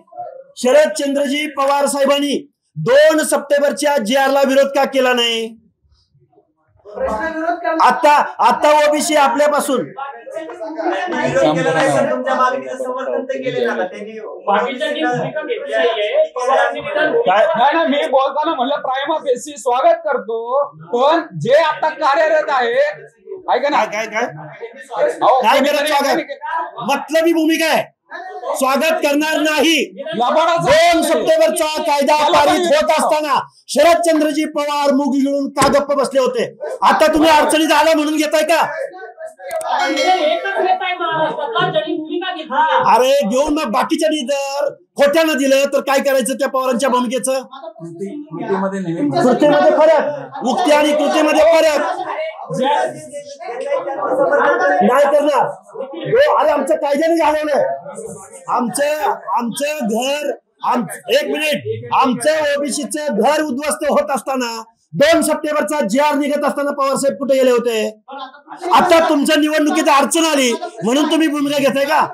शरदचंद्रजी पवार साहेबांनी 2 सप्टेंबरच्या GRला विरोध का केला नाही? आता ओबीसी आपल्यापासून मी बोलताना म्हणलं प्रायमा फेसी स्वागत करतो, पण जे आता कार्यरत आहेत ऐका ना, मतलबी भूमिका आहे. स्वागत करणार नाही. 2 सप्टेंबरचा कायदा पारित होत असताना शरदचंद्रजी पवार मुगी गिळून का गप्प बसले होते? आता तुम्ही अडचणीत आला म्हणून घेताय का? एकच नेता आहे महाराष्ट्रातला ज्यांनी भूमिका घेतली. अरे घेऊन मग बाकीच्यांनी जर खोट्यानं दिलं तर काय करायचं त्या पवारांच्या भूमिकेचं? कृतीमध्ये फरक, उक्ती आणि कृतीमध्ये फरक नाही करणार. अरे आमचं कायद्याने झालेलं आमचं घर एक मिनिट, आमचं ओबीसीचं घर उद्ध्वस्त होत असताना 2 सप्टेंबरचा GR निघत असताना पवारसाहेब कुठे गेले होते? आता तुमच्या निवडणुकीत अडचण आली म्हणून तुम्ही भूमिका घेताय का?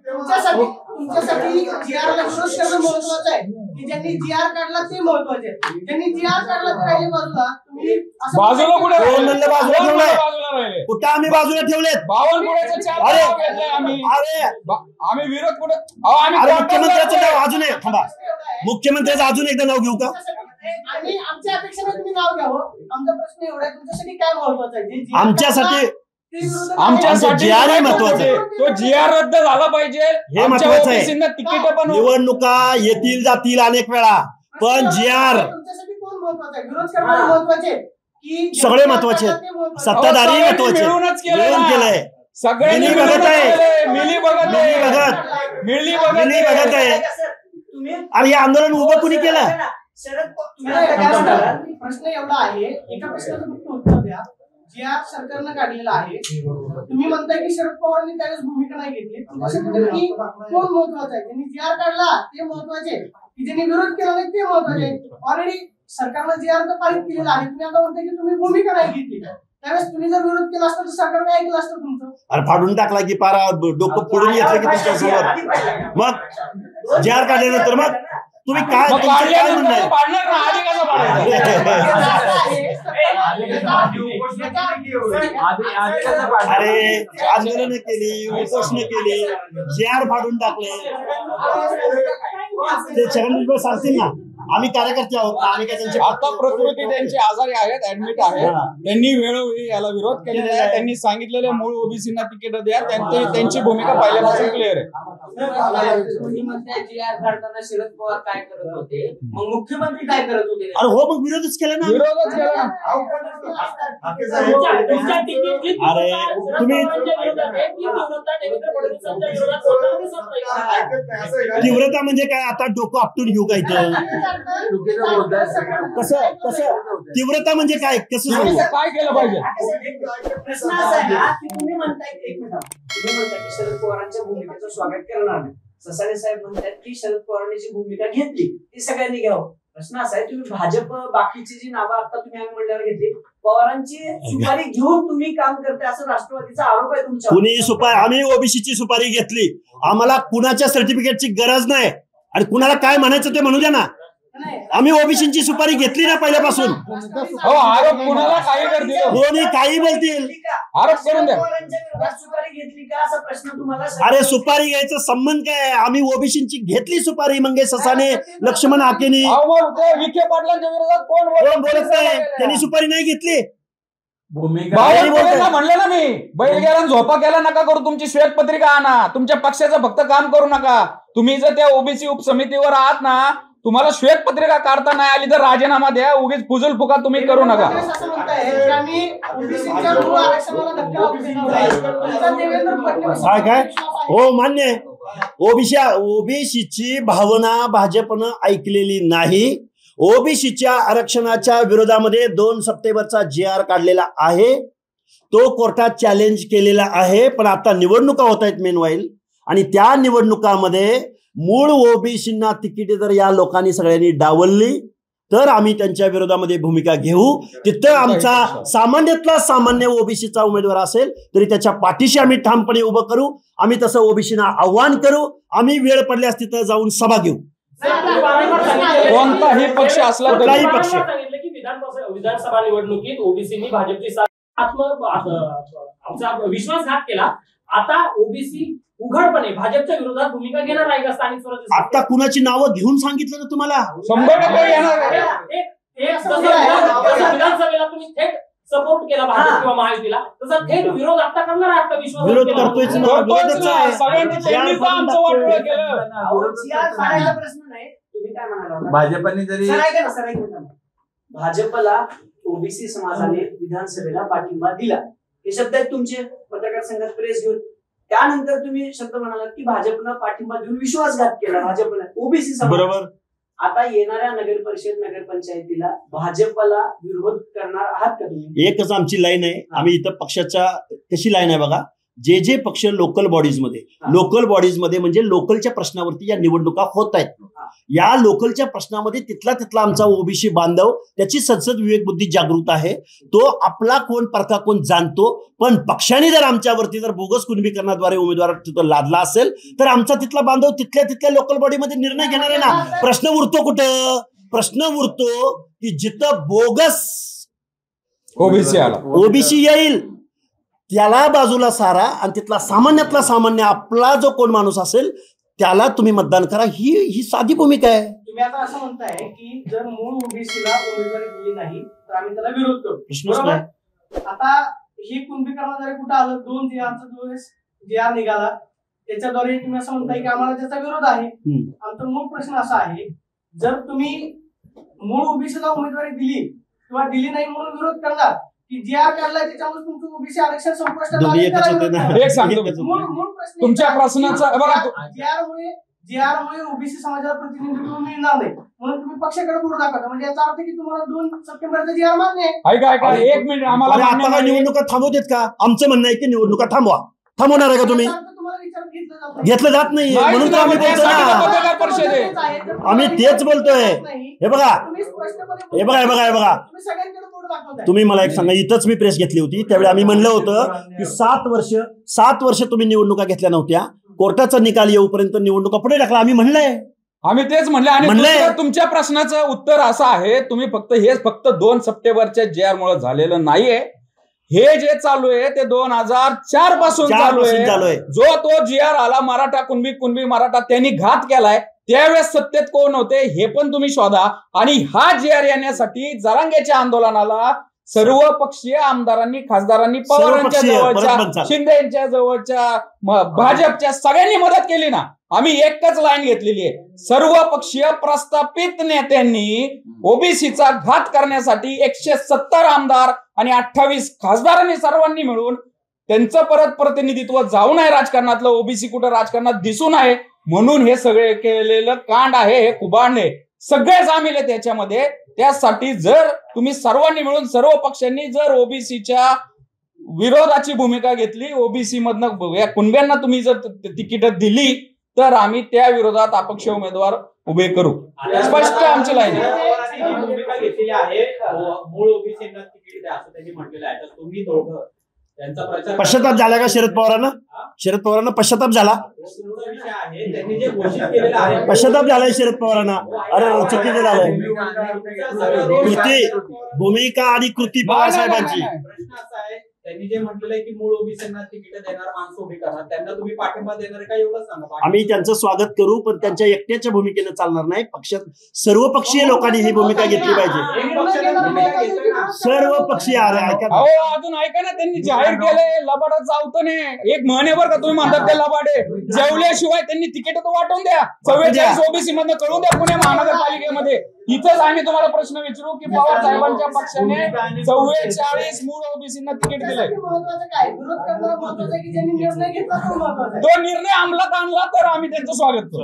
तुमच्यासाठी GR ला विरोध करणं महत्वाचं आहे की ज्यांनी GR काढला ते महत्वाचे आहे. ज्यांनी GR काढला ते राहिले बाजूला. तुम्ही बाजूला कुठे म्हणलं बाजूला ठेवलंय? कुठं आम्ही बाजूला ठेवलेत? बावनकुळेचे 4 नाव घेतले आम्ही. आम्ही विरोध कुठे? मुख्यमंत्र्याचं नाव अजून आहे, थांबा, मुख्यमंत्र्याचं अजून एकदा नाव घेऊ का? आणि आमच्या अपेक्षेने तुम्ही नाव घ्यावं. आमचा प्रश्न एवढा आहे, तुमच्यासाठी काय महत्वाचं आहे? आमच्यासाठी GR महत्वाचं आहे. तो GR रद्द झाला पाहिजे हे महत्वाचं आहे. तिकीट पण निवडणुका येतील जातील अनेक वेळा, पण GR तुमच्यासाठी कोण महत्वाचं आहे? विरोध करणं महत्वाचे की सगळे महत्वाचे आहेत. सत्ताधारी महत्वाचे मिळून केलंय. सगळ्यांनी बघत आहे, मिली बघत आहे. अरे हे आंदोलन उभं कुणी केलं? प्रश्न एवढा आहे, एका प्रश्नाचं फक्त उत्तर द्या. GR सरकारनं काढलेला आहे, तुम्ही म्हणताय की शरद पवारांनी त्यावेळेस भूमिका नाही घेतली. तुमच्यासाठी कोण महत्वाचं आहे? ज्यांनी GR काढला ते महत्वाचे की ज्यांनी विरोध केला नाही ते महत्वाचे? ऑलरेडी सरकारनं GR तर पारित केलेला आहे. तुम्ही आता म्हणताय की तुम्ही भूमिका नाही घेतली. त्यावेळेस तुम्ही जर विरोध केला असता तर सरकार काय ऐकलं असतं तुमचं? अरे फाडून टाकला की पारा डोकं फोडून येतलं की तुमच्यासोबत. मग GR काढल्यानंतर मग तुम्ही काय म्हणणं आहे? अरे आंदोलन केली, उपोषण केली, GR फाडून टाकले. ते छगन भुजबळ सांगतील ना, आम्ही कार्यकर्ते आहोत. आम्ही काय त्यांचे आता प्रकृती त्यांची आजारी आहेत, ऍडमिट आहेत. त्यांनी वेळोवेळी याला विरोध केलेला आहे. त्यांनी सांगितलेले मूळ ओबीसीना तिकीट द्या. त्यांची भूमिका पहिल्यापासून क्लिअर आहे. GR काढताना शरद पवार काय करत होते, मग मुख्यमंत्री काय करत होते? अरे हो, मग विरोधच केला ना. विरोधच केला ना. अरे तुम्ही तीव्रता म्हणजे काय? आता डोकं आपटून घेऊ का इथं? कसं तीव्रता म्हणजे काय? कसं काय केलं पाहिजे? प्रश्न असा आहे ना की तुम्ही म्हणताय की शरद पवारांच्या भूमिकेचं स्वागत करणार नाही. ससाणे साहेब म्हणतात की शरद पवारांनी जी भूमिका घेतली ती सगळ्यांनी घ्यावं. प्रश्न असा आहे, तुम्ही भाजप बाकीची जी नावं आता तुम्ही आम्ही म्हणल्यावर घेतली, पवारांची सुपारी घेऊन तुम्ही काम करते असं राष्ट्रवादीचा आरोप आहे तुमच्या. कुणी सुपारी? आम्ही ओबीसीची सुपारी घेतली. आम्हाला कुणाच्या सर्टिफिकेटची गरज नाही आणि कुणाला काय म्हणायचं ते म्हणू द्या ना. आम्ही ओबीसीची सुपारी घेतली ना पहिल्यापासून. आरोप कुणाला काही करतील, कोणी काही बोलतील, आरोप करून द्या. सुपारी घेतली का असा प्रश्न तुम्हाला? अरे सुपारी घ्यायचा संबंध काय? आम्ही ओबीसीची घेतली सुपारी. मंगेश ससाने, लक्ष्मण हाकेनी. विखे पाटलांच्या विरोधात कोण बोलत नाही? त्यांनी सुपारी नाही घेतली. म्हणलं ना मी, बैल गेला झोपा केला नका करू. तुमची श्वेतपत्रिका आणा. तुमच्या पक्षाचं फक्त काम करू नका. तुम्ही जर त्या ओबीसी उपसमितीवर आहात ना, तुम्हाला श्वेतपत्रिका काढता नाही आली तर राजीनामा द्या. उगीच फुजल फुका तुम्ही करू नका. काय हो मान्य आहे. ओबीसीची भावना भाजपनं ऐकलेली नाही. ओबीसीच्या आरक्षणाच्या विरोधामध्ये 2 सप्टेंबरचा GR काढलेला आहे. तो कोर्टात चॅलेंज केलेला आहे. पण आता निवडणुका होत आहेत मेनवाईल, आणि त्या निवडणुकामध्ये मूळ ओबीसींना तिकीटे जर या लोकांनी सगळ्यांनी डावलली तर आम्ही त्यांच्या विरोधामध्ये भूमिका घेऊ. तिथं आमचा सामान्यातला सामान्य ओबीसीचा उमेदवार असेल तरी त्याच्या पाठीशी आम्ही ठामपणे उभं करू. आम्ही तसं ओबीसीना आव्हान करू. आम्ही वेळ पडल्यास तिथं जाऊन सभा घेऊ. कोणताही पक्ष असला कुठलाही पक्ष. विधानसभा निवडणुकीत ओबीसीनी भाजपची आमचा विश्वासघात केला. आता ओबीसी उघडपणे भाजपच्या विरोधात भूमिका घेणार आहे का स्थानिक स्वराज्य? आता कुणाची नावं घेऊन सांगितलं ना तुम्हाला? 100% घेणार. विधानसभेला तुम्ही थेट सपोर्ट केला भाजप किंवा महायुतीला, तसा थेट विरोध आता करणार आहात का? विश्वास विरोध करतोय. प्रश्न नाही. तुम्ही काय म्हणाला? भाजपने जरी भाजपला ओबीसी समाजाने विधानसभेला पाठिंबा दिला, हे शब्द आहेत तुमचे पत्रकार संघात प्रेस घेऊन. त्यानंतर तुम्ही शब्द म्हणालात की भाजपनं पाठिंबा देऊन विश्वासघात केला भाजपनं ओबीसी समाज. बरोबर. आता येणाऱ्या नगर परिषद नगरपंचायतीला भाजपला विरोध करणार आहात का तुम्ही? एकच आमची लाईन आहे. आम्ही इथं पक्षाच्या कशी लाईन आहे बघा, जे पक्ष लोकल बॉडीजमध्ये म्हणजे लोकलच्या प्रश्नावरती या निवडणुका होत आहेत, या लोकलच्या प्रश्नामध्ये तिथला आमचा ओबीसी बांधव त्याची संसद विवेक बुद्धी जागृत आहे, तो आपला कोण परका कोण जाणतो. पण पक्षाने जर आमच्यावरती जर बोगस कुणबीकरणाद्वारे उमेदवार तिथं लादला असेल तर आमचा तिथला बांधव तिथल्या लोकल बॉडीमध्ये निर्णय घेणार आहे ना. प्रश्न उरतो कुठं? प्रश्न उरतो की जिथं बोगस ओबीसी येईल त्याला बाजूला सारा आणि तिथला सामान्यातला सामान्य आपला जो कोण माणूस असेल त्याला तुम्ही मतदान करा. ही साधी भूमिका आहे. तुम्ही आता असं म्हणताय की जर मूळ ओबीसीला उमेदवारी दिली नाही तर आम्ही त्याला विरोध करू. प्रश्नच नाही. आता ही कुणबीकरणाद्वारे कुठं आलं? 2 जी आर निघाला त्याच्याद्वारे तुम्ही असं म्हणताय की आम्हाला त्याचा विरोध आहे. आमचा मूळ प्रश्न असा आहे, जर तुम्ही मूळ ओबीसीला उमेदवारी दिली किंवा दिली नाही म्हणून विरोध करणार की जी आर काढलाय त्याच्यामुळे तुमचं ओबीसी आरक्षण संपुष्टात तुमच्या प्रश्नाचा जी आर मुळे ओबीसी समाजाला प्रतिनिधित्व मिळणार नाही म्हणून तुम्ही पक्षाकडे पुढे दाखवता. म्हणजे याचा अर्थ की तुम्हाला 2 सप्टेंबरचा जी आर मान्य आहे. एक मिनिट आम्हाला आता काय निवडणुका थांबवतेत का? आमचं म्हणणं आहे की निवडणुका थांबवा. थांबवणार आहे का तुम्ही? घेतलं जात नाही म्हणून तर आम्ही बोलतो ना. आम्ही तेच बोलतोय. हे बघा तुम्ही मला एक सांगा, इथंच मी प्रेस घेतली होती त्यावेळी आम्ही म्हणलं होतं की 7 वर्ष तुम्ही निवडणुका घेतल्या नव्हत्या, कोर्टाचा निकाल येऊपर्यंत निवडणुका पुढे टाकला. आम्ही आम्ही तेच म्हणलं. आणि तुमच्या प्रश्नाचं उत्तर असं आहे, तुम्ही फक्त 2 सप्टेंबरच्या जे आर मुळे झालेलं नाहीये. हे जे चालू आहे ते 2004 पासून चालू आहे. जो तो जी आर आला मराठा कुणबी मराठा त्यांनी घात केलाय, त्यावेळेस सत्तेत कोण होते हे पण तुम्ही शोधा. आणि हा जी आर येण्यासाठी जरांगेच्या आंदोलनाला सर्व पक्षीय आमदारांनी खासदारांनी पवारांच्या जवळच्या शिंदे यांच्या जवळच्या भाजपच्या सगळ्यांनी मदत केली ना. आम्ही एकच लाईन घेतलेली आहे, सर्व पक्षीय प्रस्थापित नेत्यांनी ओबीसीचा घात करण्यासाठी 170 आमदार आणि 28 खासदारांनी सर्वांनी मिळून त्यांचं परत प्रतिनिधित्व जाऊ नये राजकारणातलं, ओबीसी कुठं राजकारणात दिसू नये म्हणून हे सगळे केलेलं कांड आहे, हे कुभांड आहे. सगळे सामील आहे त्याच्यामध्ये. त्यासाठी जर तुम्ही सर्वांनी मिळून सर्व पक्षांनी जर ओबीसीच्या विरोधाची भूमिका घेतली, ओबीसी मधनं या कुणब्यांना तुम्ही जर तिकीट दिली तर आम्ही त्या विरोधात अपक्ष उमेदवार उभे करू. स्पष्ट आमची लाईन भूमिका घेतलेली आहे. मूळ ओबीसींना तिकीट द्या असं त्यांनी म्हटलेलं आहे. तर तुम्ही दोघं त्यांचा प्रचार पश्चाताप झाला का शरद पवारांना पश्चाताप झाला? त्यांनी जे घोषित केलेलं आहे पश्चाताप झालाय शरद पवारांना. अरे चुकीचं झालंय. भूमिका आणि कृती पवार साहेबांची. प्रश्न असा आहे, त्यांनी जे म्हटलेलं आहे की मूळ ओबीसींना तिकीट देणार माणसं उभी करणार, त्यांना तुम्ही पाठिंबा देणार का एवढंच सांगा. आम्ही त्यांचं स्वागत करू पण त्यांच्या एकट्याच्या भूमिकेनं चालणार नाही. पक्षात सर्व पक्षीय लोकांनी ही भूमिका घेतली पाहिजे. सर्व पक्षीय अजून ऐका ना, त्यांनी जाहीर केले लबाडात जावतं नाही. एक महिन्यावर का तुम्ही म्हणतात ते लबाडे जेवल्याशिवाय त्यांनी तिकीट तर वाटून द्या. 44 ओबीसी मधनं कळून द्या पुणे महानगरपालिकेमध्ये. इथंच आम्ही तुम्हाला प्रश्न विचारू की पवार साहेबांच्या पक्षाने 44 मूळ ओबीसींना तिकीट दिलंय. तो निर्णय अंमलात आणला तर आम्ही त्यांचं स्वागत करू.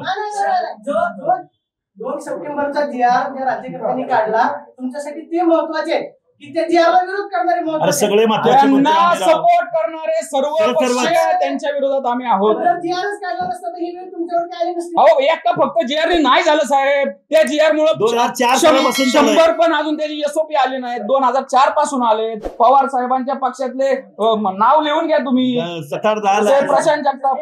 2 सप्टेंबरचा जी आर ज्या राज्यकर्त्यांनी काढला तुमच्यासाठी ते महत्वाचे आहे की त्या जी आरला विरोध करणारे सगळे त्यांना सपोर्ट करणारे सर्व पक्ष त्यांच्या विरोधात आम्ही आहोत. एक तर फक्त जी आर नाही झालं साहेब, त्या जी आर मुळे 100 पण अजून त्याची एसओपी आली नाही. 2004 पासून आले. पवार साहेबांच्या पक्षातले नाव लिहून घ्या तुम्ही. प्रशांत जगताप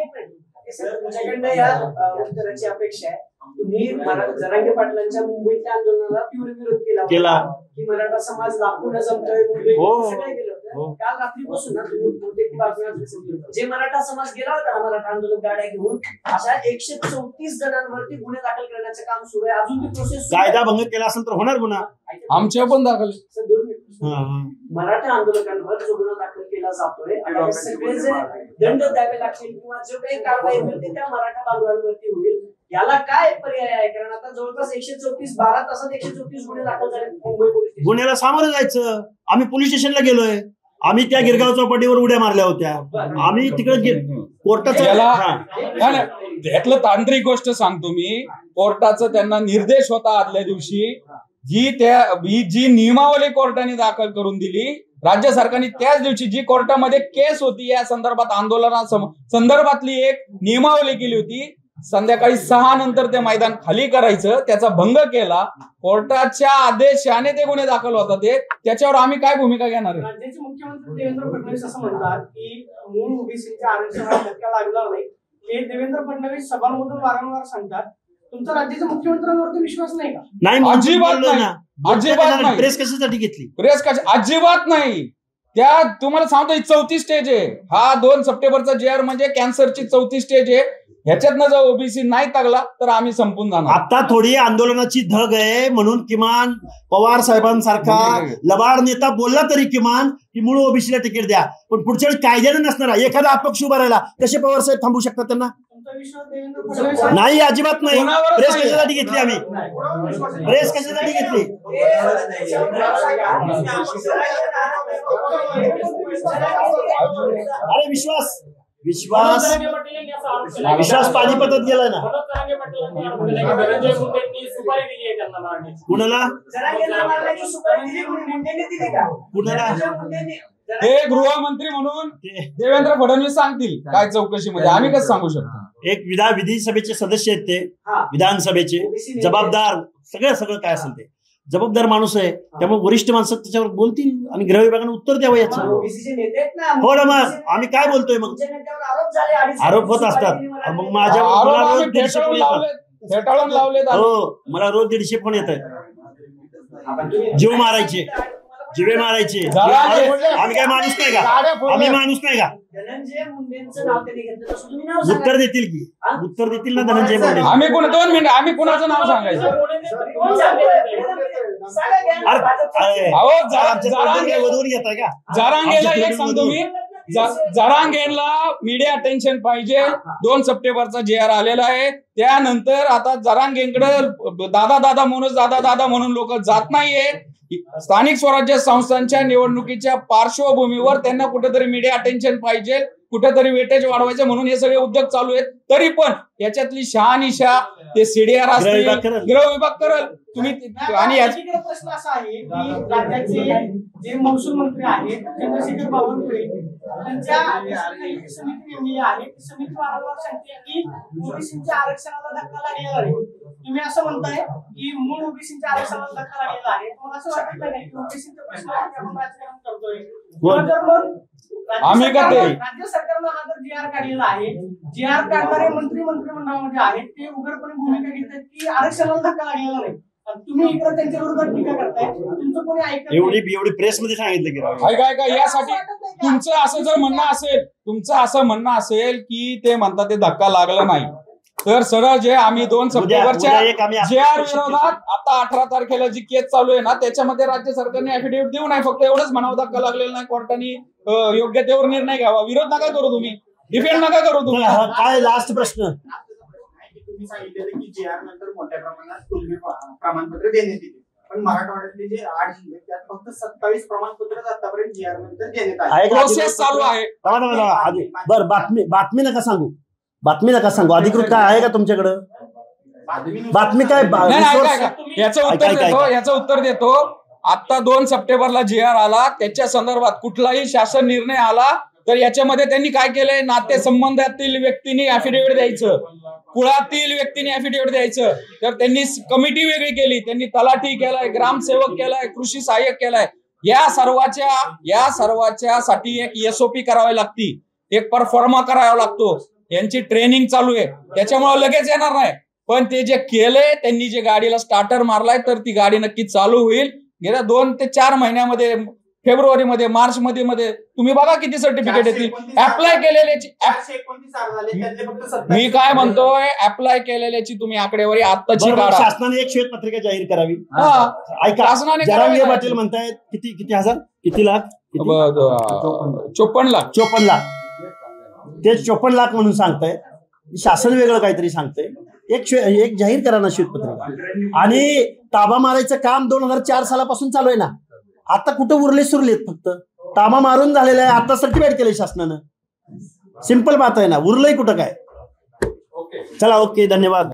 तुमच्याकडनं या उत्तराची अपेक्षा आहे. तुम्ही जरांगे पाटलांच्या मुंबईतल्या आंदोलनाला तीव्र विरोध केला की मराठा समाज लाखोला जमतोय. सगळं केलं होतं. काल रात्रीपासून ना तुम्ही जे मराठा समाज गेला होता ना मराठा आंदोलन गाड्या घेऊन, अशा 134 जणांवरती गुन्हे दाखल करण्याचं काम सुरू आहे. अजून ती प्रोसेस कायदा भंग केला असेल तर होणार गुन्हा. आमच्या पण दाखल. मराठा आंदोलकांवर जो गुन्हा दाखल केला जातोय, आता सगळे जे दंड द्यावे लागतील किंवा जो काही कारवाई होईल ते त्या मराठा बांधवांवरती होईल. याला काय पर्याय आहे? कारण आता जवळपास 12 तासात 134 गुन्हे दाखल झाले मुंबई पोलीस. गुन्ह्याला सामोरं जायचं. आम्ही पोलीस स्टेशनला गेलोय. आम्ही त्या गिरगाव चौपाटीवर उड्या मारल्या होत्या. आम्ही तिकडे कोर्टाचा त्यातलं तांत्रिक गोष्ट सांगतो मी. कोर्टाचा त्यांना निर्देश होता आदल्या दिवशी, जी नियमावली कोर्टाने दाखल करून दिली राज्य सरकारने, त्याच दिवशी जी कोर्टामध्ये केस होती या संदर्भात आंदोलना संदर्भातली एक नियमावली केली होती. संध्याकाळी 6 नंतर ते मैदान खाली करायचं, त्याचा भंग केला. कोर्टाच्या आदेशाने ते गुन्हे दाखल होतात. त्याच्यावर आम्ही काय भूमिका घेणार आहे? राज्याचे मुख्यमंत्री देवेंद्र फडणवीस असं म्हणतात की मूळ ओबीसीच्या आरक्षणाला धक्का लागणार नाही. हे देवेंद्र फडणवीस सभांमधून वारंवार सांगतात. तुमचा राज्याच्या मुख्यमंत्र्यांवरती विश्वास नाही का? नाही, अजिबात नाही, अजिबात नाही. प्रेस कशासाठी घेतली? प्रेस अजिबात नाही. त्या तुम्हाला सांगतो 4थी स्टेज आहे. हा 2 सप्टेंबरचा JR म्हणजे कॅन्सरची 4थी स्टेज आहे. ह्याच्यातनं जर ओबीसी नाही टाकला तर आम्ही संपून जाणार. आता थोडी आंदोलनाची धग आहे म्हणून किमान पवार साहेबांसारखा लबाड नेता बोलला तरी किमान की मूळ ओबीसीला तिकीट द्या. पण पुढच्या वेळी कायद्याने नसणार, एखादा अपक्ष उभा राहिला कसे पवार साहेब थांबू शकतात त्यांना? नाही, अजिबात नाही. प्रेस कशासाठी घेतली आम्ही? प्रेस कशासाठी घेतली? अरे विश्वास पानिपतात गेलाय ना. कुणाला हे गृहमंत्री म्हणून देवेंद्र फडणवीस सांगतील काय चौकशीमध्ये, आम्ही कसं सांगू शकतो? एक विधानसभेचे सदस्य आहेत ते, विधानसभेचे जबाबदार, सगळं काय असेल ते जबाबदार माणूस आहे. त्यामुळे वरिष्ठ माणसं त्याच्यावर बोलतील आणि गृह विभागाने उत्तर द्यावं याचं. हो ना, मग आम्ही काय बोलतोय? मग आरोप होत असतात. मग माझ्यावर फेटाळून लावले. हो, मला रोज 150 फोन येत आहे. जीव मारायचे, जिवे मारायचे. आम्ही काय माणूस नाही का? आम्ही माणूस नाही का? उत्तर देतील की? उत्तर देतील ना धनंजय मुंडे. आम्ही 2 मिनिट आम्ही कुणाचं नाव सांगायचं? जरांगेला एक सांगतो मी, जरांगेला मीडिया अटेन्शन पाहिजे. 2 सप्टेंबरचा JR आलेला आहे. त्यानंतर आता जरांगेंकडे दादा म्हणून लोक जात नाहीये. स्थानिक स्वराज्य संस्थांच्या निवडणुकीच्या पार्श्वभूमीवर त्यांना कुठेतरी मीडिया अटेन्शन पाहिजे, कुठेतरी वेटेज वाढवायचं म्हणून हे सगळे उद्योग चालू आहेत. तरी पण याच्यातली शहानिशा ते CDR असतील, गृह विभाग करल तुम्ही. आणि प्रश्न असा आहे की राज्याचे जे महसूल मंत्री आहेत चंद्रशेखर बावनकुळे त्यांच्या समिती नेमली आहे. समिती वारंवार सांगते की ओबीसीच्या आरक्षणाला धक्का लागलेला नाही. तुम्ही असं म्हणताय की मूळ ओबीसीच्या आरक्षणाला धक्का लागलेला आहे. तुम्हाला असं वाटत नाही की ओबीसीच्या प्रश्नावरती आपण राजकारण करतोय? आम्ही करते. राज्य सरकारनं हा जर JR काढलेला आहे, JR काढणारे मंत्रिमंडळामध्ये आहेत ते उघडपणे भूमिका घेतात की आरक्षणाला धक्का लागलेला नाही. तुम्ही इकडे त्यांच्या विरोधात टीका करताय. तुमचं कोणी ऐकत? एवढी प्रेस मध्ये सांगितलं की ऐका यासाठी तुमचं असं जर म्हणणं असेल की ते म्हणतात ते धक्का लागला नाही, तर सरळ जे आम्ही 2 सप्टेंबरच्या JR विरोधात आता 18 तारखेला जी केस चालू आहे ना, त्याच्यामध्ये राज्य सरकारने ऍफिडेव्हिट देऊ नये. फक्त एवढंच म्हणावं, धक्का लागलेला नाही, कोर्टाने योग्यतेवर निर्णय घ्यावा. विरोध नका करू तुम्ही, डिफेंड नका करू तुम्ही. काय लास्ट प्रश्न? तुम्ही सांगितलेलं की JR नंतर मोठ्या प्रमाणात प्रमाणपत्र देण्यात येते, पण मराठवाड्यातले जे 8 जिल्हे त्यात फक्त 27 प्रमाणपत्र आतापर्यंत JR नंतर देण्यात आले. प्रोसेस चालू आहे. बरं, बातमी नका सांगू. अधिकृत काय आहे का तुमच्याकडं? बातमी काय? याचं उत्तर देतो. आता 2 सप्टेंबरला JR आला, त्याच्या संदर्भात कुठलाही शासन निर्णय आला तर याच्यामध्ये त्यांनी काय केलंय? नातेसंबंधातील व्यक्तींनी ऍफिडेव्हिट द्यायचं, कुळातील व्यक्तीने ऍफिडेव्हिट द्यायचं. तर त्यांनी कमिटी वेगळी केली, त्यांनी तलाठी केलाय, ग्रामसेवक केलाय, कृषी सहाय्यक केलाय. या सर्वाच्या साठी एक SOP करावी लागती, एक परफॉर्मा करावा लागतो. यांची ट्रेनिंग चालू आहे, त्याच्यामुळे लगेच येणार नाही. पण ते जे केलंय, त्यांनी जे गाडीला स्टार्टर मारलाय, तर ती गाडी नक्की चालू होईल. गेल्या 2 ते 4 महिन्यामध्ये, फेब्रुवारीमध्ये, मार्चमध्ये तुम्ही बघा किती सर्टिफिकेट येतील. अप्लाय केलेल्याची, मी काय म्हणतोय, अप्लाय केलेल्याची तुम्ही आकडेवारी आत्ताची काढा. शासनाने एक श्वेतपत्रिका जाहीर करावी. ऐका, शासनाने जरांगे पाटील म्हणतायत किती हजार, किती लाख? 54 लाख. 54 लाख. ते 54 लाख म्हणून सांगताय. शासन वेगळं काहीतरी सांगतंय. एक जाहीर करा ना श्वेतपत्रिका. आणि ताबा मारायचं काम 2004 सालापासून चालू आहे ना. आता कुठं उरले सुरलेत फक्त ताबा मारून झालेला आहे, आता सर्टिफाईड केलंय शासनानं. सिंपल बात आहे ना, उरलंय कुठं काय. चला, ओके, धन्यवाद.